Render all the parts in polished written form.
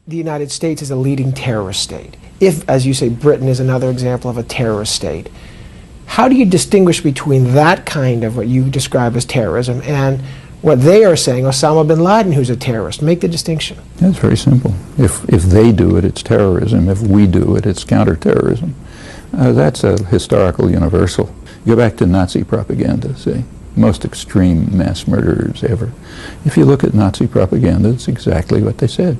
the United States is a leading terrorist state, if, as you say, Britain is another example of a terrorist state, how do you distinguish between that kind of what you describe as terrorism and what they are saying, Osama bin Laden, who's a terrorist? Make the distinction. It's very simple. If they do it, it's terrorism. If we do it, it's counterterrorism. That's a historical universal. Go back to Nazi propaganda, say, most extreme mass murderers ever. If you look at Nazi propaganda, it's exactly what they said.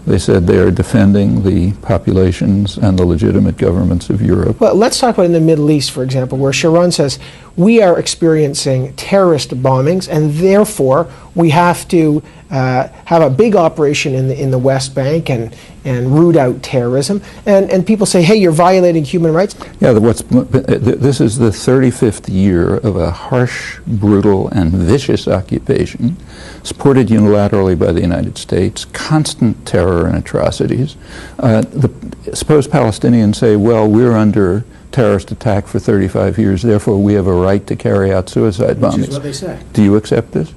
They said they are defending the populations and the legitimate governments of Europe. Well, let's talk about in the Middle East, for example, where Sharon says, we are experiencing terrorist bombings, and therefore we have to have a big operation in the West Bank and root out terrorism. And people say, hey, you're violating human rights. Yeah, this is the 35th year of a harsh, brutal, and vicious occupation, supported unilaterally by the United States, constant terror and atrocities. Suppose Palestinians say, well, we're under terrorist attack for 35 years, therefore we have a right to carry out suicide bombings. Which is what they say. Do you accept this?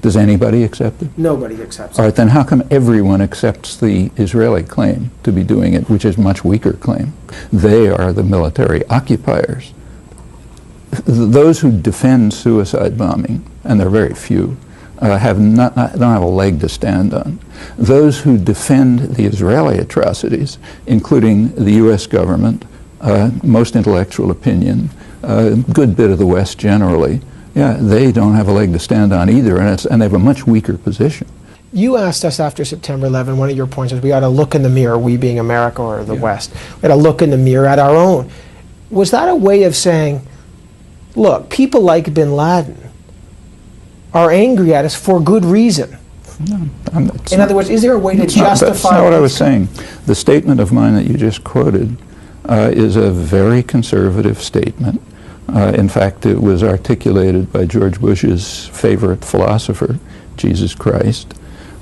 Does anybody accept it? Nobody accepts it. All right, then how come everyone accepts the Israeli claim to be doing it, which is a much weaker claim? They are the military occupiers. Those who defend suicide bombing, and they're very few, don't have a leg to stand on. Those who defend the Israeli atrocities, including the U.S. government, most intellectual opinion, a good bit of the West generally, yeah, they don't have a leg to stand on either, and they have a much weaker position. You asked us after September 11, one of your points is we ought to look in the mirror, we being America or the West, we ought to look in the mirror at our own. Was that a way of saying, look, people like bin Laden are angry at us for good reason? No, in other words, is there a way to justify? That's not what I was saying. The statement of mine that you just quoted is a very conservative statement. In fact, it was articulated by George Bush's favorite philosopher, Jesus Christ,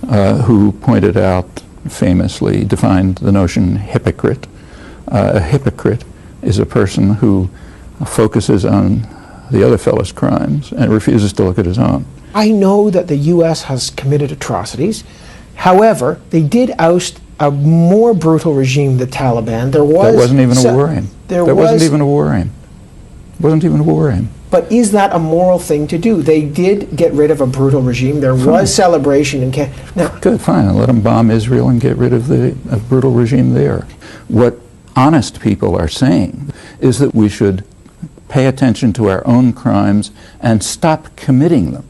who pointed out, famously defined the notion hypocrite. A hypocrite is a person who focuses on the other fellow's crimes and refuses to look at his own. I know that the U.S. has committed atrocities. However, they did oust a more brutal regime, the Taliban. There wasn't even a war aim. Wasn't even a war aim. Wasn't even a war aim. But is that a moral thing to do? They did get rid of a brutal regime. There was celebration in now. Good, fine. And let them bomb Israel and get rid of the brutal regime there. What honest people are saying is that we should pay attention to our own crimes and stop committing them.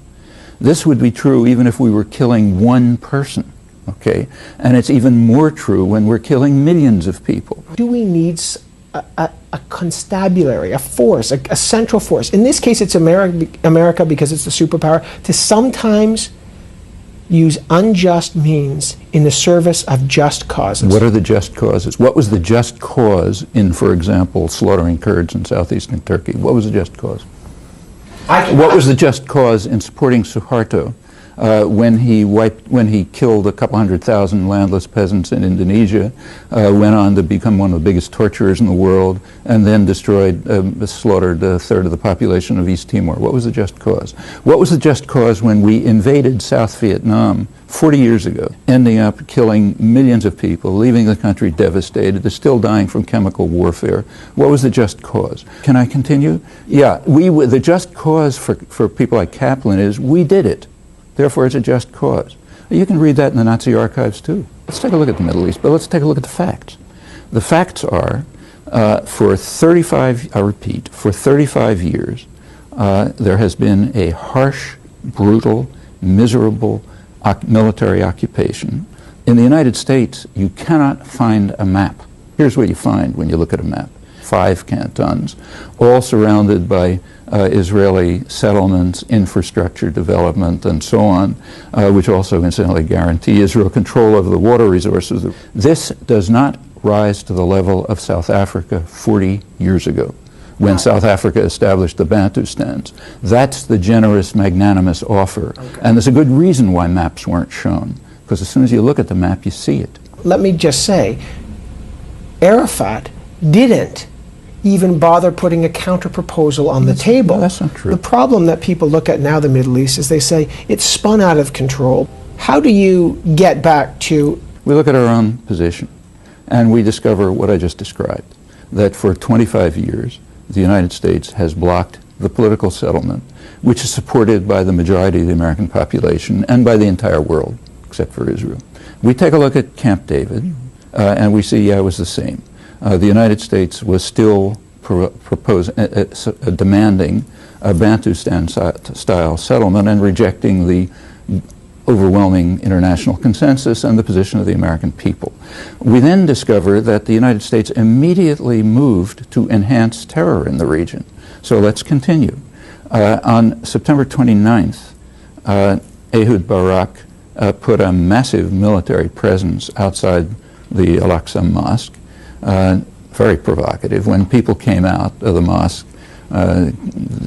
This would be true even if we were killing one person, okay? And it's even more true when we're killing millions of people. Do we need a constabulary, a force, a central force? In this case, it's America because it's the superpower, to sometimes use unjust means in the service of just causes. What are the just causes? What was the just cause in, for example, slaughtering Kurds in southeastern Turkey? What was the just cause? What was the just cause in supporting Suharto when he killed a couple 100,000 landless peasants in Indonesia, went on to become one of the biggest torturers in the world, and then slaughtered a third of the population of East Timor? What was the just cause? What was the just cause when we invaded South Vietnam 40 years ago, ending up killing millions of people, leaving the country devastated, they're still dying from chemical warfare? What was the just cause? Can I continue? Yeah, the just cause for people like Kaplan is we did it. Therefore, it's a just cause. You can read that in the Nazi archives, too. Let's take a look at the Middle East, but let's take a look at the facts. The facts are, for 35 years, there has been a harsh, brutal, miserable military occupation. In the United States, you cannot find a map. Here's what you find when you look at a map. 5 cantons, all surrounded by Israeli settlements, infrastructure development, and so on, which also incidentally guarantee Israel control over the water resources. This does not rise to the level of South Africa 40 years ago, when South Africa established the Bantustans. That's the generous, magnanimous offer. Okay. And there's a good reason why maps weren't shown, because as soon as you look at the map, you see it. Let me just say, Arafat didn't even bother putting a counter-proposal on the table. No, that's not true. The problem that people look at now, the Middle East, is they say it's spun out of control. How do you get back to... We look at our own position, and we discover what I just described, that for 25 years, the United States has blocked the political settlement, which is supported by the majority of the American population and by the entire world, except for Israel. We take a look at Camp David, and we see, yeah, it was the same. The United States was still demanding a Bantustan-style settlement and rejecting the overwhelming international consensus and the position of the American people. We then discover that the United States immediately moved to enhance terror in the region. So let's continue. On September 29th, Ehud Barak put a massive military presence outside the Al-Aqsa Mosque, very provocative. When people came out of the mosque,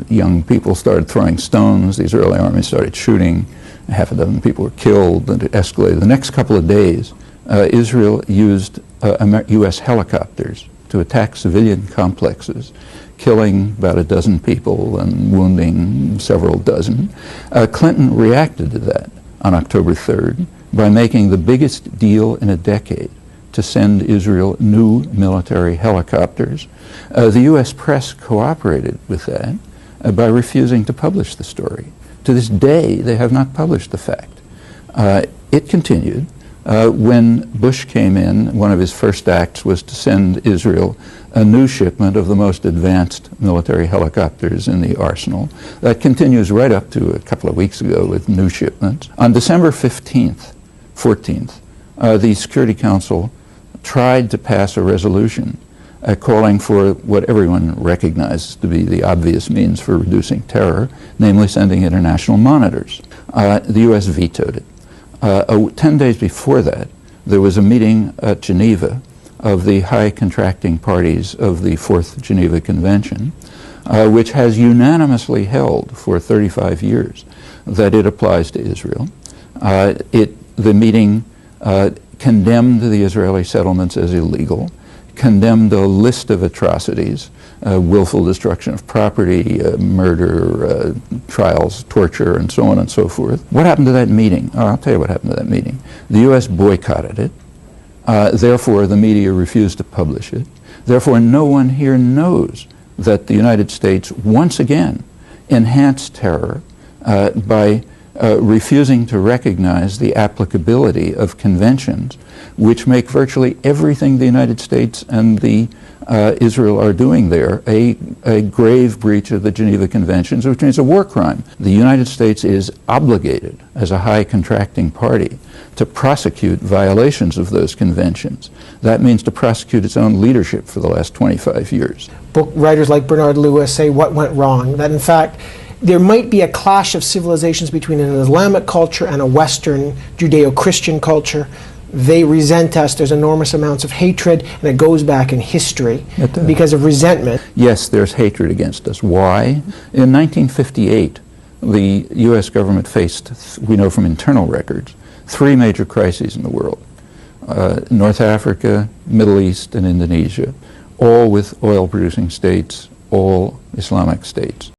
young people started throwing stones, the Israeli army started shooting, half a dozen people were killed, and it escalated. The next couple of days, Israel used U.S. helicopters to attack civilian complexes, killing about a dozen people and wounding several dozen. Clinton reacted to that on October 3rd by making the biggest deal in a decade to send Israel new military helicopters. The U.S. press cooperated with that by refusing to publish the story. To this day, they have not published the fact. It continued. When Bush came in, one of his first acts was to send Israel a new shipment of the most advanced military helicopters in the arsenal. That continues right up to a couple of weeks ago with new shipments. On December 14th, the Security Council tried to pass a resolution calling for what everyone recognizes to be the obvious means for reducing terror, namely sending international monitors. The U.S. vetoed it. 10 days before that, there was a meeting at Geneva of the high contracting parties of the Fourth Geneva Convention, which has unanimously held for 35 years that it applies to Israel. The meeting condemned the Israeli settlements as illegal, condemned a list of atrocities, willful destruction of property, murder, trials, torture, and so on and so forth. What happened to that meeting? Oh, I'll tell you what happened to that meeting. The U.S. boycotted it. Therefore, the media refused to publish it. Therefore, no one here knows that the United States once again enhanced terror by refusing to recognize the applicability of conventions which make virtually everything the United States and the Israel are doing there a grave breach of the Geneva Conventions, which means a war crime. The United States is obligated as a high contracting party to prosecute violations of those conventions. That means to prosecute its own leadership for the last 25 years. Book writers like Bernard Lewis say what went wrong, that in fact there might be a clash of civilizations between an Islamic culture and a Western Judeo-Christian culture. They resent us. There's enormous amounts of hatred, and it goes back in history because of resentment. Yes, there's hatred against us. Why? In 1958, the U.S. government faced, we know from internal records, 3 major crises in the world. North Africa, Middle East, and Indonesia, all with oil-producing states, all Islamic states.